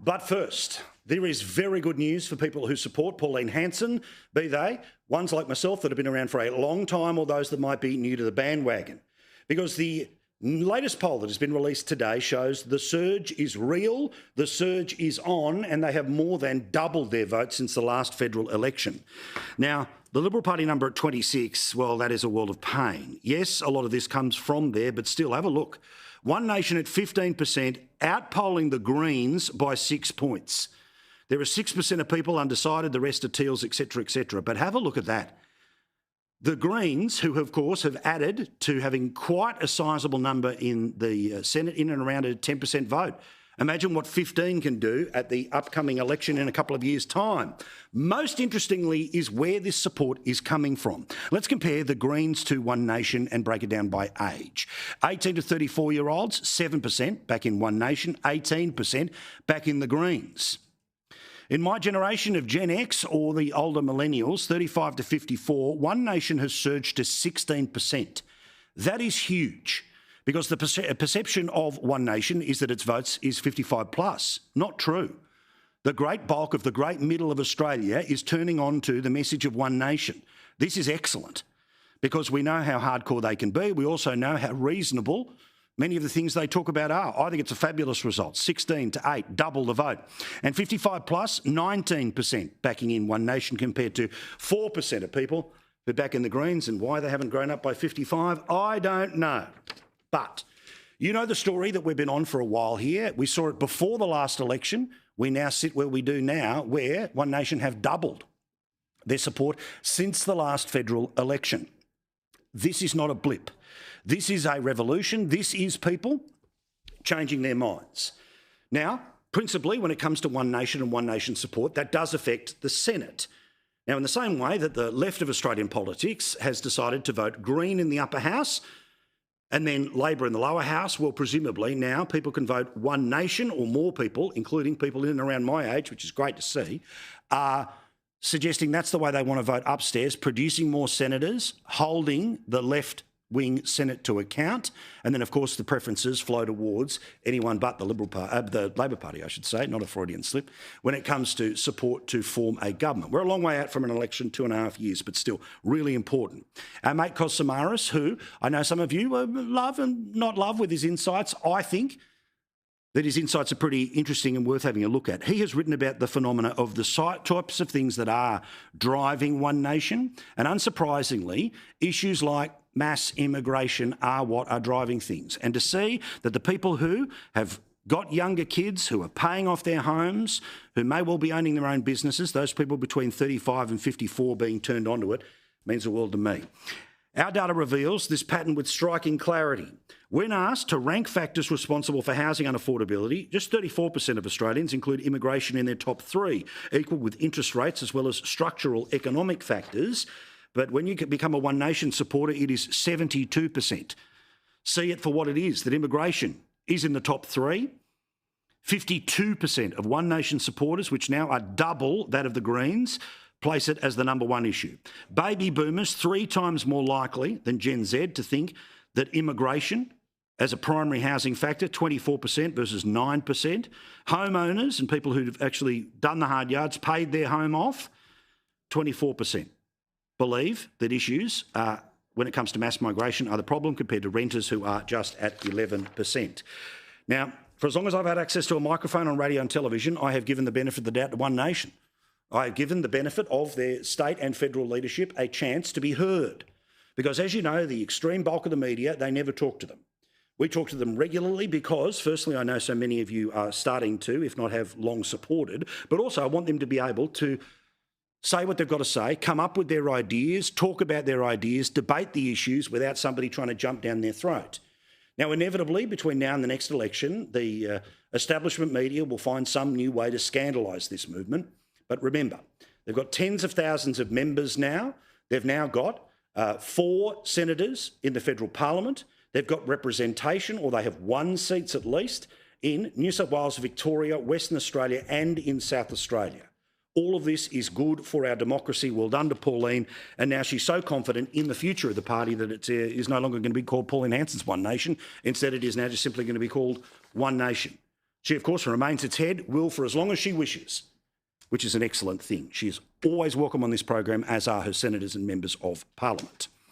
But first, there is very good news for people who support Pauline Hanson, be they ones like myself that have been around for a long time or those that might be new to the bandwagon. Because the latest poll that has been released today shows the surge is real, the surge is on, and they have more than doubled their vote since the last federal election. Now, the Liberal Party number at 26, well, that is a world of pain. Yes, a lot of this comes from there, but still, have a look. One Nation at 15%, outpolling the Greens by 6 points. There are 6% of people undecided, the rest are Teals, etc., etc. But have a look at that. The Greens, who of course have added to having quite a sizable number in the Senate, in and around a 10% vote. Imagine what 15 can do at the upcoming election in a couple of years' time. Most interestingly is where this support is coming from. Let's compare the Greens to One Nation and break it down by age. 18 to 34-year-olds, 7% back in One Nation, 18% back in the Greens. In my generation of Gen X or the older millennials, 35 to 54, One Nation has surged to 16%. That is huge. Because the perception of One Nation is that its votes is 55 plus. Not true. The great bulk of the great middle of Australia is turning on to the message of One Nation. This is excellent because we know how hardcore they can be. We also know how reasonable many of the things they talk about are. I think it's a fabulous result. 16 to 8, double the vote. And 55 plus, 19% backing in One Nation compared to 4% of people who back in the Greens. And why they haven't grown up by 55, I don't know. But you know the story that we've been on for a while here. We saw it before the last election. We now sit where we do now, where One Nation have doubled their support since the last federal election. This is not a blip. This is a revolution. This is people changing their minds. Now, principally, when it comes to One Nation and One Nation support, that does affect the Senate. Now, in the same way that the left of Australian politics has decided to vote Green in the upper house, and then Labor in the lower house, well, presumably now people can vote One Nation, or more people, including people in and around my age, which is great to see, are suggesting that's the way they want to vote upstairs, producing more senators, holding the left-wing Senate to account, and then, of course, the preferences flow towards anyone but the the Labor Party, I should say, not a Freudian slip, when it comes to support to form a government. We're a long way out from an election, 2.5 years, but still really important. Our mate Kos Samaras, who I know some of you love and not love with his insights, I think that his insights are pretty interesting and worth having a look at. He has written about the phenomena of the types of things that are driving One Nation, and unsurprisingly, issues like mass immigration are what are driving things. And to see that the people who have got younger kids, who are paying off their homes, who may well be owning their own businesses, those people between 35 and 54 being turned onto it, means the world to me. Our data reveals this pattern with striking clarity. When asked to rank factors responsible for housing unaffordability, just 34% of Australians include immigration in their top 3, equal with interest rates as well as structural economic factors. But when you become a One Nation supporter, it is 72%. See it for what it is, that immigration is in the top 3. 52% of One Nation supporters, which now are double that of the Greens, place it as the number 1 issue. Baby boomers, 3 times more likely than Gen Z to think that immigration as a primary housing factor, 24% versus 9%. Homeowners and people who've actually done the hard yards, paid their home off, 24%. Believe that issues when it comes to mass migration are the problem compared to renters who are just at 11%. Now, for as long as I've had access to a microphone on radio and television, I have given the benefit of the doubt to One Nation. I have given the benefit of their state and federal leadership a chance to be heard. Because as you know, the extreme bulk of the media, they never talk to them. We talk to them regularly because, firstly, I know so many of you are starting to, if not have long supported, but also I want them to be able to say what they've got to say, come up with their ideas, talk about their ideas, debate the issues without somebody trying to jump down their throat. Now, inevitably, between now and the next election, the establishment media will find some new way to scandalise this movement. But remember, they've got tens of thousands of members now. They've now got 4 senators in the federal parliament. They've got representation, or they have 1 seats at least, in New South Wales, Victoria, Western Australia and in South Australia. All of this is good for our democracy. Well done to Pauline. And now she's so confident in the future of the party that it is no longer going to be called Pauline Hanson's One Nation. Instead, it is now just simply going to be called One Nation. She, of course, remains its head, will for as long as she wishes, which is an excellent thing. She is always welcome on this program, as are her senators and members of Parliament.